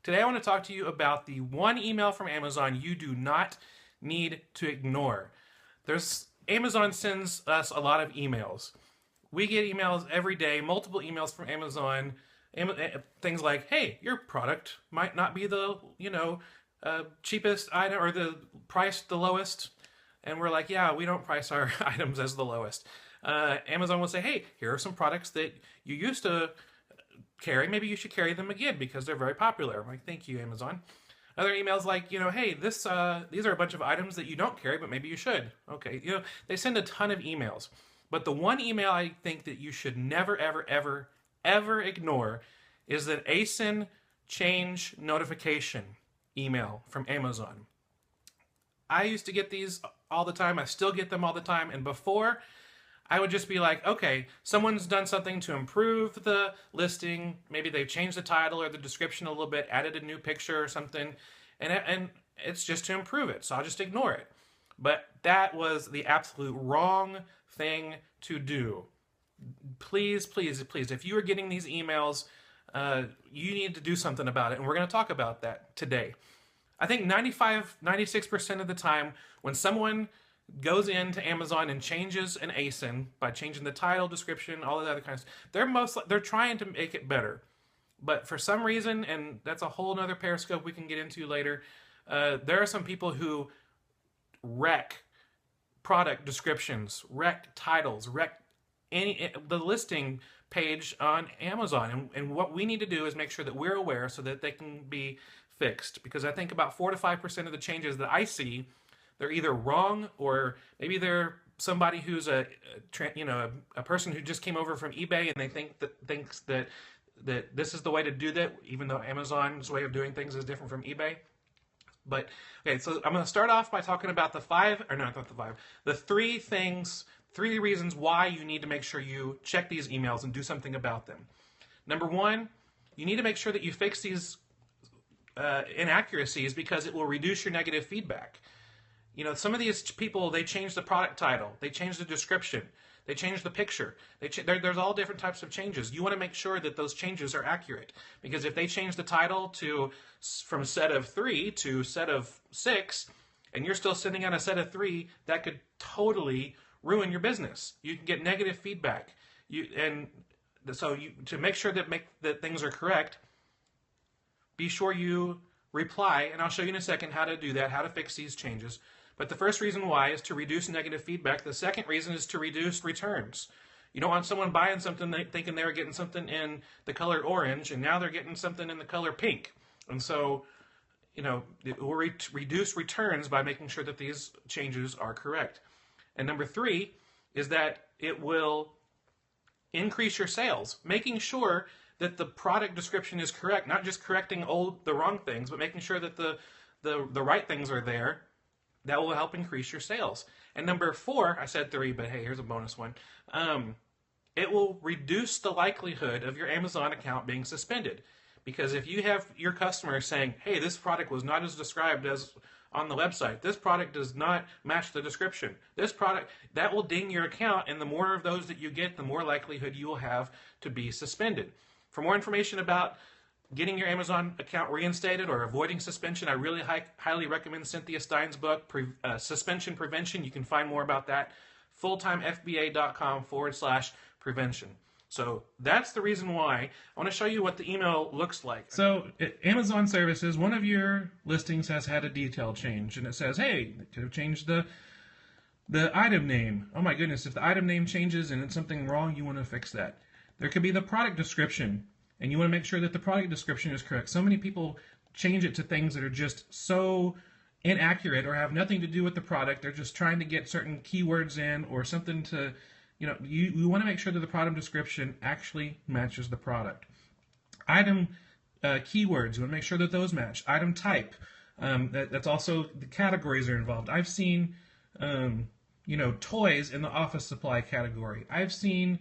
Today I want to talk to you about the one email from Amazon you do not need to ignore. Amazon sends us a lot of emails. We get emails every day, multiple emails from Amazon. Things like, hey, your product might not be the, cheapest item or the price the lowest. And we're like, yeah, we don't price our items as the lowest. Amazon will say, hey, here are some products that you used to carry. Maybe you should carry them again because they're very popular. I'm like, thank you, Amazon. Other emails like, hey, these are a bunch of items that you don't carry, but maybe you should. Okay, they send a ton of emails. But the one email I think that you should never, ever, ever, ever ignore is an ASIN change notification email from Amazon. I used to get these all the time. I still get them all the time. And before, I would just be like, okay, someone's done something to improve the listing. Maybe they've changed the title or the description a little bit, added a new picture or something, and it's just to improve it. So I'll just ignore it. But that was the absolute wrong thing to do. Please, please, please, if you are getting these emails, you need to do something about it. And we're going to talk about that today. I think 96% of the time when someone goes into Amazon and changes an ASIN by changing the title, description, all of that other kind of stuff, they're trying to make it better. But for some reason, and that's a whole nother periscope we can get into later, there are some people who wreck product descriptions, wreck titles, wreck the listing page on Amazon. And what we need to do is make sure that we're aware so that they can be fixed. Because I think about 4 to 5% of the changes that I see, they're either wrong or maybe they're somebody who's a person who just came over from eBay and they thinks that this is the way to do that, even though Amazon's way of doing things is different from eBay. But okay, so I'm going to start off by talking about the three reasons why you need to make sure you check these emails and do something about them. Number one, you need to make sure that you fix these inaccuracies because it will reduce your negative feedback. Some of these people, they change the product title, they change the description, they change the picture. There's all different types of changes. You want to make sure that those changes are accurate, because if they change the title from set of 3 to set of 6, and you're still sitting on a set of 3, that could totally ruin your business. You can get negative feedback. To make sure that things are correct, be sure you reply, and I'll show you in a second how to do that, how to fix these changes. But the first reason why is to reduce negative feedback. The second reason is to reduce returns. You don't want someone buying something thinking they were getting something in the color orange, and now they're getting something in the color pink. And so, it will reduce returns by making sure that these changes are correct. And number 3 is that it will increase your sales, making sure that the product description is correct, not just correcting the wrong things, but making sure that the right things are there. That will help increase your sales. And number 4, I said 3, but hey, here's a bonus one. It will reduce the likelihood of your Amazon account being suspended. Because if you have your customers saying, hey, this product was not as described as on the website, this product does not match the description, this product, that will ding your account, and the more of those that you get, the more likelihood you will have to be suspended. For more information about getting your Amazon account reinstated or avoiding suspension, I really highly recommend Cynthia Stein's book, Suspension Prevention. You can find more about that, fulltimefba.com/prevention. So that's the reason why. I want to show you what the email looks like. So at Amazon Services, one of your listings has had a detail change, and it says, hey, they could have changed the item name. Oh my goodness, if the item name changes and it's something wrong, you want to fix that. There could be the product description, and you want to make sure that the product description is correct. So many people change it to things that are just so inaccurate or have nothing to do with the product. They're just trying to get certain keywords in or something to, you want to make sure that the product description actually matches the product. Item keywords, you want to make sure that those match. Item type, that's also the categories are involved. I've seen, toys in the office supply category. I've seen,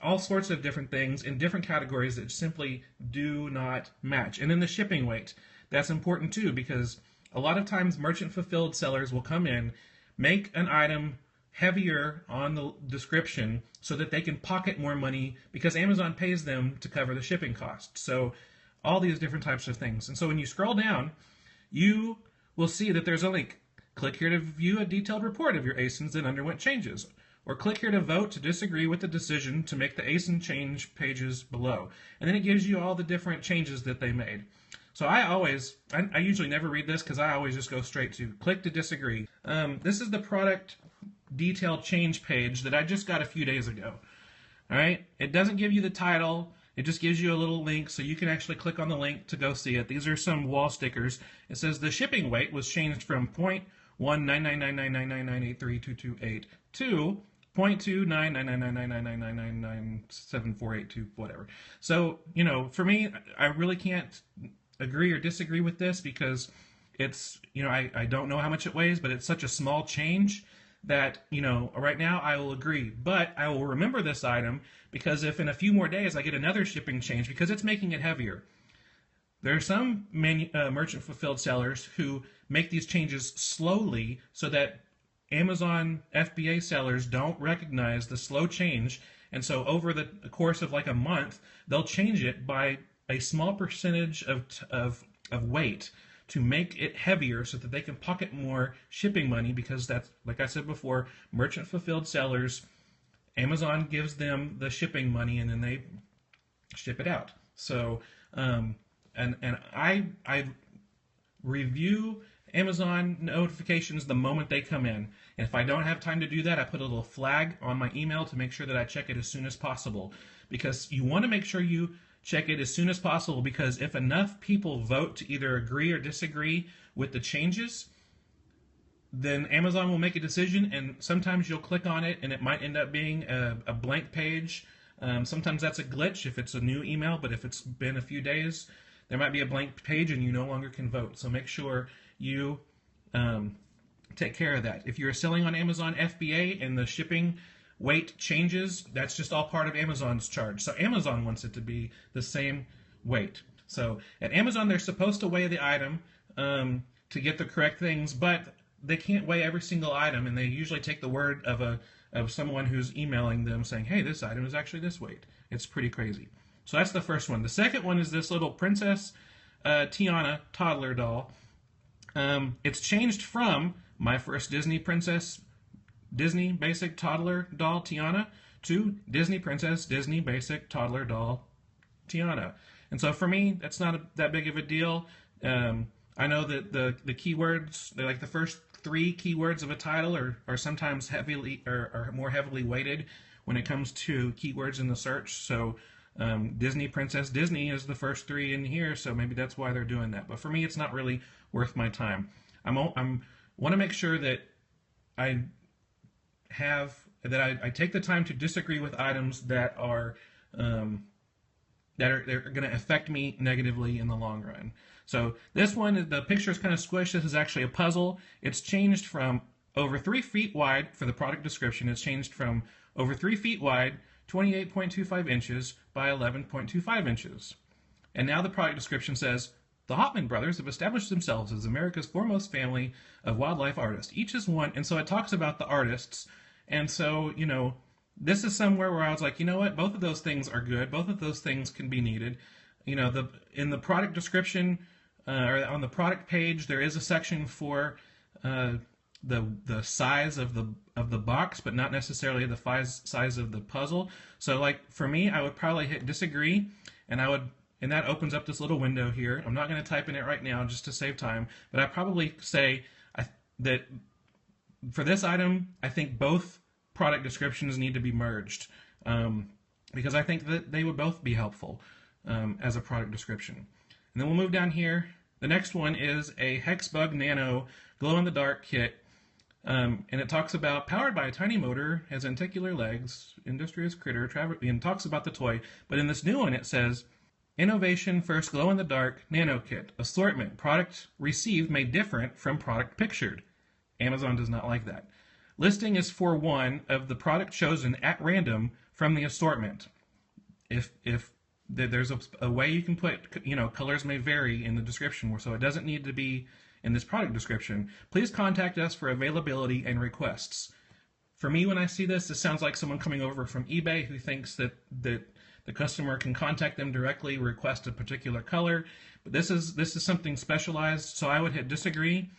all sorts of different things in different categories that simply do not match. And then the shipping weight, that's important too, because a lot of times merchant fulfilled sellers will come in, make an item heavier on the description so that they can pocket more money because Amazon pays them to cover the shipping cost. So all these different types of things. And so when you scroll down, you will see that there's a link. Click here to view a detailed report of your ASINs that underwent changes. Or click here to vote to disagree with the decision to make the ASIN change pages below. And then it gives you all the different changes that they made. So I usually never read this because I always just go straight to click to disagree. This is the product detail change page that I just got a few days ago. All right, it doesn't give you the title. It just gives you a little link so you can actually click on the link to go see it. These are some wall stickers. It says the shipping weight was changed from 0.1999999832228 to 0.2999999999748 whatever. So, you know, for me, I really can't agree or disagree with this because it's, you know, I don't know how much it weighs, but it's such a small change that, you know, right now I will agree. But I will remember this item because if in a few more days I get another shipping change, because it's making it heavier. There are some merchant fulfilled sellers who make these changes slowly so that Amazon FBA sellers don't recognize the slow change, and so over the course of like a month, they'll change it by a small percentage of weight to make it heavier so that they can pocket more shipping money, because that's, like I said before, merchant fulfilled sellers, Amazon gives them the shipping money and then they ship it out. So and I review Amazon notifications the moment they come in. And if I don't have time to do that, I put a little flag on my email to make sure that I check it as soon as possible. Because you want to make sure you check it as soon as possible, because if enough people vote to either agree or disagree with the changes, then Amazon will make a decision, and sometimes you'll click on it and it might end up being a blank page. Sometimes that's a glitch if it's a new email, but if it's been a few days, there might be a blank page and you no longer can vote. So make sure you take care of that. If you're selling on Amazon FBA and the shipping weight changes, that's just all part of Amazon's charge. So Amazon wants it to be the same weight. So at Amazon, they're supposed to weigh the item to get the correct things, but they can't weigh every single item, and they usually take the word of someone who's emailing them saying, hey, this item is actually this weight. It's pretty crazy. So that's the first one. The second one is this little Princess Tiana toddler doll. It's changed from My First Disney Princess Disney Basic Toddler Doll Tiana to Disney Princess Disney Basic Toddler Doll Tiana. And so for me, that's not that big of a deal. I know that the keywords, like the first 3 keywords of a title are sometimes are more heavily weighted when it comes to keywords in the search. So Disney Princess Disney is the first 3 in here, so maybe that's why they're doing that. But for me, it's not really worth my time. I want to make sure that I take the time to disagree with items that are they're going to affect me negatively in the long run. So this one, the picture is kind of squished. This is actually a puzzle. It's changed from over 3 feet wide for the product description. It's changed from over 3 feet wide, 28.25 inches by 11.25 inches. And now the product description says, the Hoffman brothers have established themselves as America's foremost family of wildlife artists. Each is one, and so it talks about the artists. And so, you know, this is somewhere where I was like, you know what, both of those things are good. Both of those things can be needed. You know, in the product description, or on the product page, there is a section for the size of the box, but not necessarily the size of the puzzle. So, like for me, I would probably hit disagree, and that opens up this little window here. I'm not going to type in it right now just to save time, but I probably say that for this item, I think both product descriptions need to be merged, because I think that they would both be helpful as a product description. And then we'll move down here. The next one is a Hexbug Nano glow-in-the-dark kit, and it talks about powered by a tiny motor, has lenticular legs, industrious critter, and talks about the toy. But in this new one, it says, Innovation First Glow-in-the-Dark Nano Kit. Assortment. Product received may different from product pictured. Amazon does not like that. Listing is for one of the product chosen at random from the assortment. If there's a way you can put, you know, colors may vary in the description, so it doesn't need to be in this product description. Please contact us for availability and requests. For me, when I see this, this sounds like someone coming over from eBay who thinks that The customer can contact them directly, request a particular color. But this is something specialized, so I would hit disagree.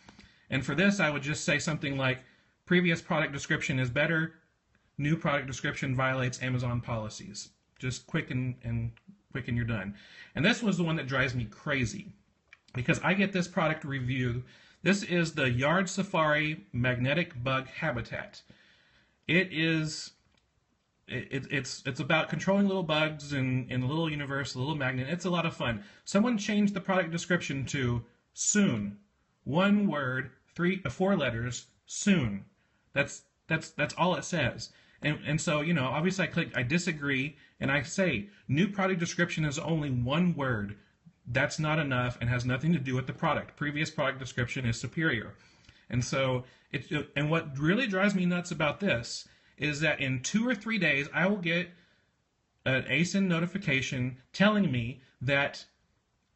And for this, I would just say something like, previous product description is better. New product description violates Amazon policies. Just quick and quick and you're done. And this was the one that drives me crazy, because I get this product review. This is the Yard Safari Magnetic Bug Habitat. It's about controlling little bugs in a little universe, a little magnet. It's a lot of fun. Someone changed the product description to soon. One word, 4 letters, soon. That's all it says. And so, you know, obviously I disagree, and I say, new product description is only 1 word. That's not enough and has nothing to do with the product. Previous product description is superior. And so, and what really drives me nuts about this is that in 2 or 3 days, I will get an ASIN notification telling me that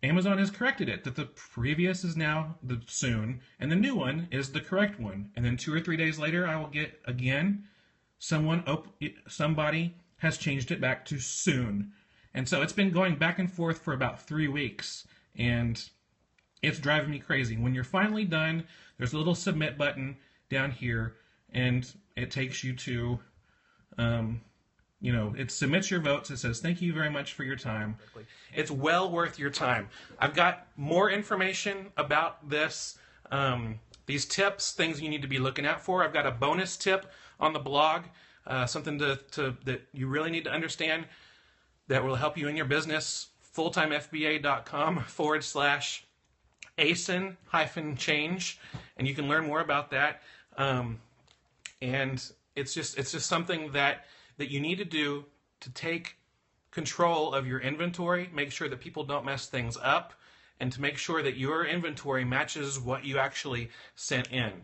Amazon has corrected it, that the previous is now the soon, and the new one is the correct one. And then 2 or 3 days later, I will get again, somebody has changed it back to soon. And so it's been going back and forth for about 3 weeks, and it's driving me crazy. When you're finally done, there's a little submit button down here, and it takes you to, you know, it submits your votes. It says, thank you very much for your time. It's well worth your time. I've got more information about this, these tips, things you need to be looking out for. I've got a bonus tip on the blog, something that you really need to understand that will help you in your business. fulltimefba.com/ASIN-change, and you can learn more about that. And it's just something that you need to do to take control of your inventory, make sure that people don't mess things up, and to make sure that your inventory matches what you actually sent in.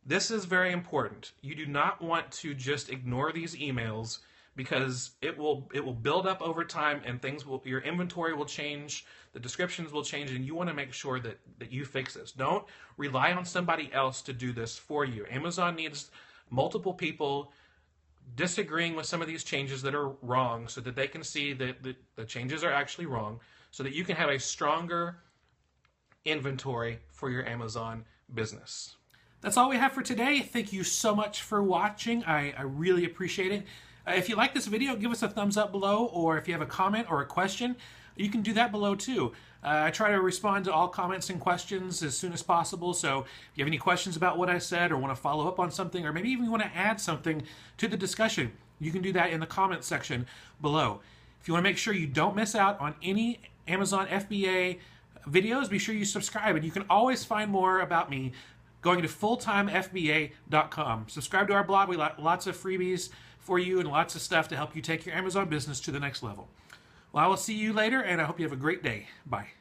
This is very important. You do not want to just ignore these emails, because it will build up over time, and your inventory will change, the descriptions will change, and you want to make sure that you fix this. Don't rely on somebody else to do this for you. Amazon needs multiple people disagreeing with some of these changes that are wrong, so that they can see that the changes are actually wrong, so that you can have a stronger inventory for your Amazon business. That's all we have for today. Thank you so much for watching. I really appreciate it. If you like this video, give us a thumbs up below, or if you have a comment or a question, you can do that below too. I try to respond to all comments and questions as soon as possible, so if you have any questions about what I said, or want to follow up on something, or maybe even want to add something to the discussion, you can do that in the comments section below. If you want to make sure you don't miss out on any Amazon FBA videos, be sure you subscribe, and you can always find more about me going to fulltimefba.com. Subscribe to our blog. We got lots of freebies for you and lots of stuff to help you take your Amazon business to the next level. Well, I will see you later, and I hope you have a great day. Bye.